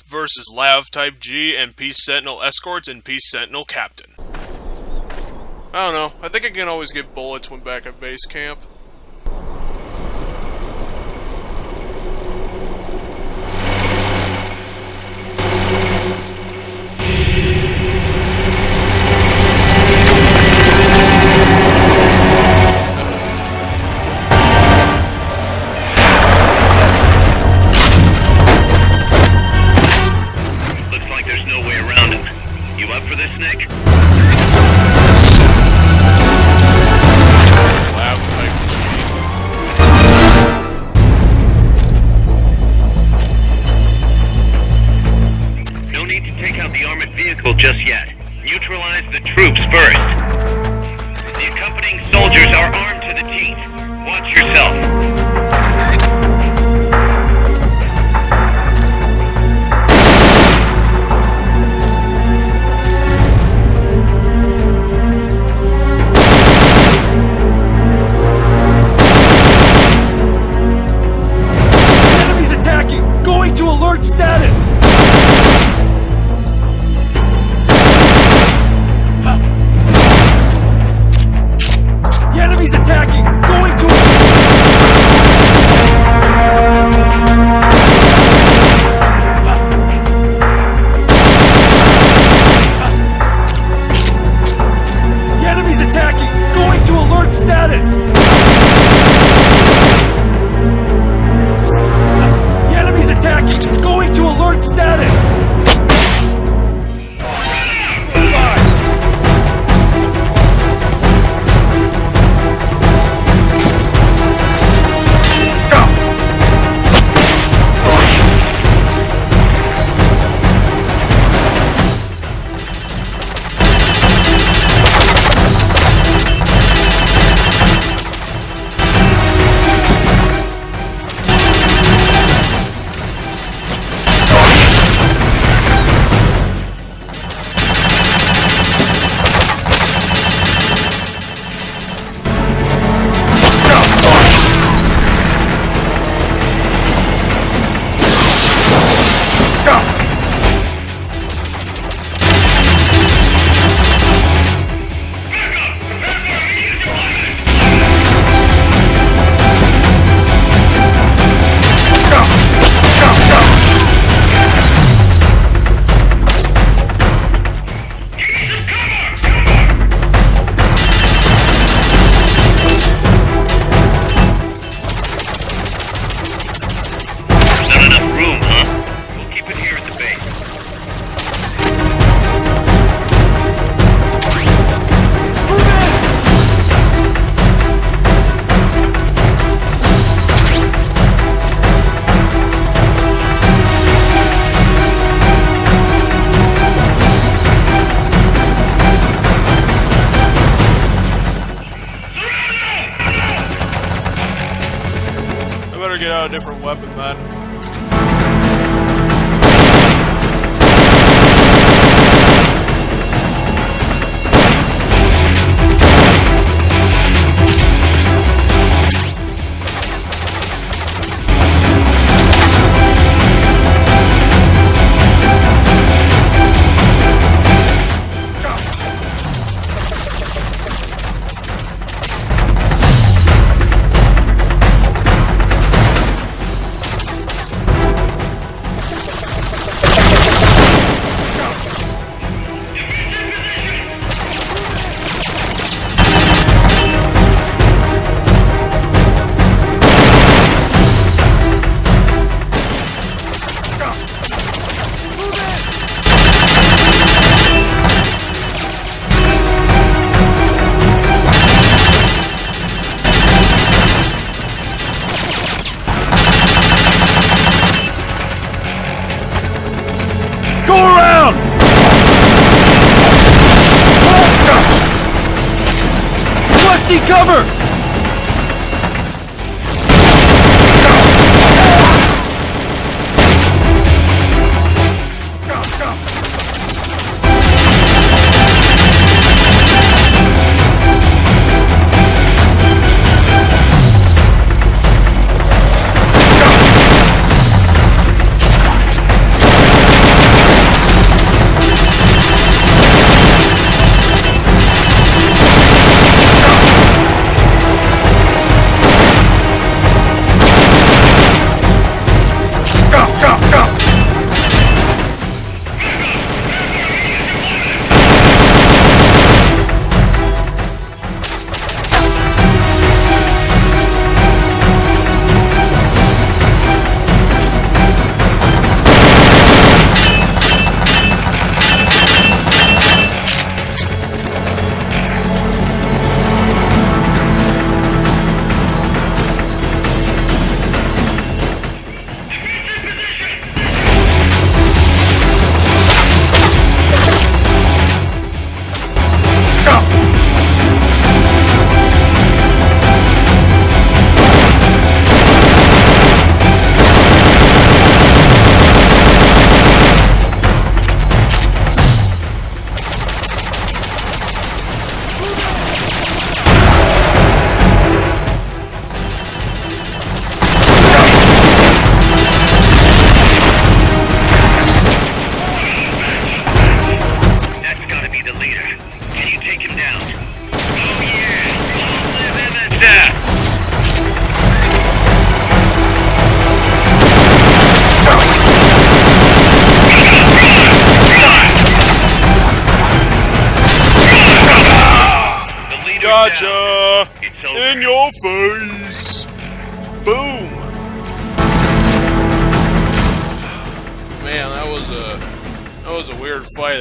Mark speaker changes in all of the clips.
Speaker 1: versus LAV Type G and Peace Sentinel escorts and Peace Sentinel Captain. I don't know, I think I can always get bullets when back at base camp.
Speaker 2: Just yet. Neutralize the troops first. The accompanying soldiers are armed to the teeth. Watch yourself.
Speaker 3: Enemies attacking! Going to alert status! Enemies attacking! Going to... The enemy's attacking! Going to alert status! The enemy's attacking! Going to alert status!
Speaker 1: Get out a different weapon, man.
Speaker 3: Cover!
Speaker 1: was a weird fight.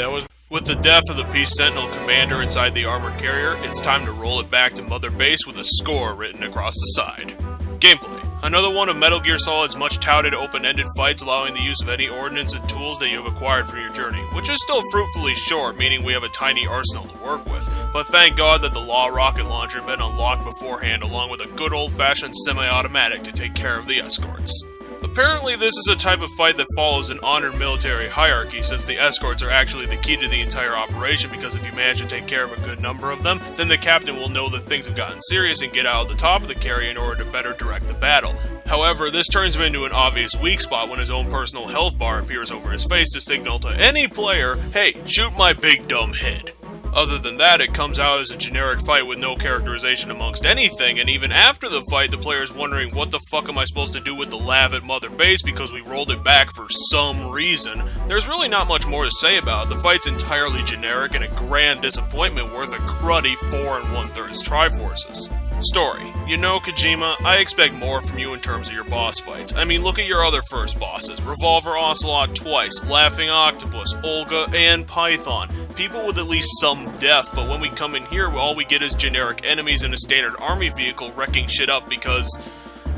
Speaker 1: With the death of the Peace Sentinel commander inside the armored carrier, it's time to roll it back to Mother Base with a score written across the side. Gameplay. Another one of Metal Gear Solid's much-touted open-ended fights, allowing the use of any ordnance and tools that you have acquired from your journey, which is still fruitfully short, meaning we have a tiny arsenal to work with. But thank God that the LAV rocket launcher had been unlocked beforehand, along with a good old-fashioned semi-automatic to take care of the escorts. Apparently this is a type of fight that follows an honored military hierarchy, since the escorts are actually the key to the entire operation, because if you manage to take care of a good number of them, then the captain will know that things have gotten serious and get out of the top of the carrier in order to better direct the battle. However, this turns him into an obvious weak spot when his own personal health bar appears over his face to signal to any player, hey, shoot my big dumb head. Other than that, it comes out as a generic fight with no characterization amongst anything, and even after the fight, the player is wondering what the fuck am I supposed to do with the LAV at Mother Base because we rolled it back for some reason. There's really not much more to say about it. The fight's entirely generic and a grand disappointment worth a cruddy 4 1/3 Triforces. Story. You know, Kojima, I expect more from you in terms of your boss fights. I mean, look at your other first bosses. Revolver Ocelot twice, Laughing Octopus, Olga, and Python. People with at least some depth, but when we come in here, all we get is generic enemies in a standard army vehicle wrecking shit up because,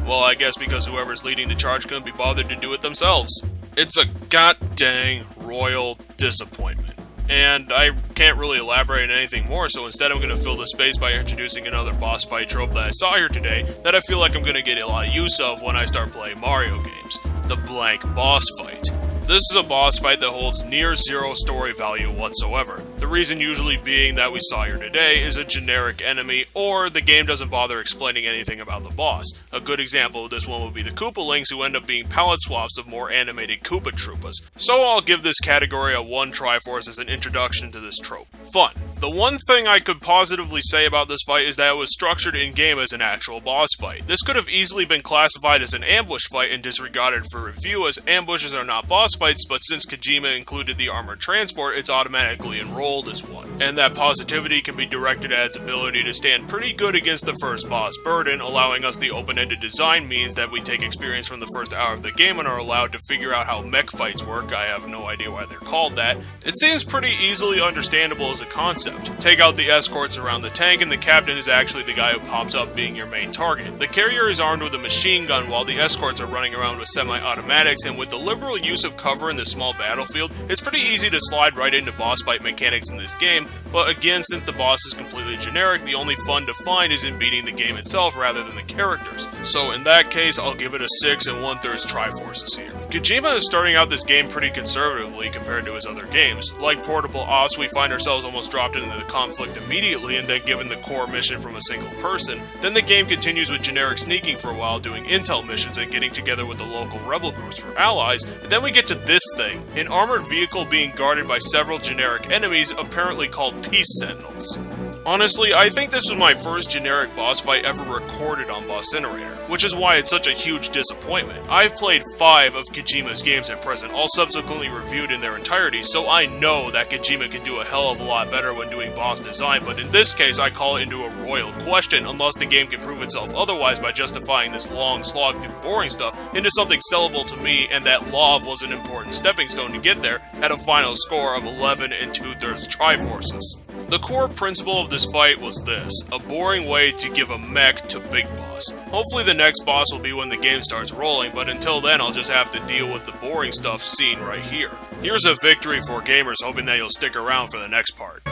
Speaker 1: well, I guess because whoever's leading the charge couldn't be bothered to do it themselves. It's a god-dang royal disappointment. And I can't really elaborate on anything more, so instead I'm going to fill the space by introducing another boss fight trope that I saw here today that I feel like I'm going to get a lot of use of when I start playing Mario games. The blank boss fight. This is a boss fight that holds near zero story value whatsoever. The reason usually being that we saw here today is a generic enemy, or the game doesn't bother explaining anything about the boss. A good example of this one would be the Koopalings, who end up being palette swaps of more animated Koopa Troopas. So I'll give this category a 1 Triforce as an introduction to this trope. Fun. The one thing I could positively say about this fight is that it was structured in-game as an actual boss fight. This could have easily been classified as an ambush fight and disregarded for review, as ambushes are not boss fights, but since Kojima included the armored transport, it's automatically enrolled as one. And that positivity can be directed at its ability to stand pretty good against the first boss burden. Allowing us the open-ended design means that we take experience from the first hour of the game and are allowed to figure out how mech fights work. I have no idea why they're called that. It seems pretty easily understandable as a concept. Take out the escorts around the tank and the captain is actually the guy who pops up being your main target. The carrier is armed with a machine gun while the escorts are running around with semi-automatics, and with the liberal use of cover in this small battlefield, it's pretty easy to slide right into boss fight mechanics in this game, but again, since the boss is completely generic, the only fun to find is in beating the game itself rather than the characters. So in that case, I'll give it a 6 1/3 Triforces here. Kojima is starting out this game pretty conservatively compared to his other games. Like Portable Ops, we find ourselves almost dropped into the conflict immediately and then given the core mission from a single person. Then the game continues with generic sneaking for a while, doing intel missions and getting together with the local rebel groups for allies, and then we get to this thing, an armored vehicle being guarded by several generic enemies, apparently called Peace Sentinels. Honestly, I think this was my first generic boss fight ever recorded on Bosscinerator, which is why it's such a huge disappointment. I've played 5 of Kojima's games at present, all subsequently reviewed in their entirety, so I know that Kojima can do a hell of a lot better when doing boss design, but in this case I call it into a royal question, unless the game can prove itself otherwise by justifying this long slog through boring stuff into something sellable to me, and that LAV was an important stepping stone to get there, at a final score of 11 2/3 Triforces. The core principle of this fight was this: a boring way to give a mech to Big Boss. Hopefully the next boss will be when the game starts rolling, but until then I'll just have to deal with the boring stuff seen right here. Here's a victory for gamers, hoping that you'll stick around for the next part.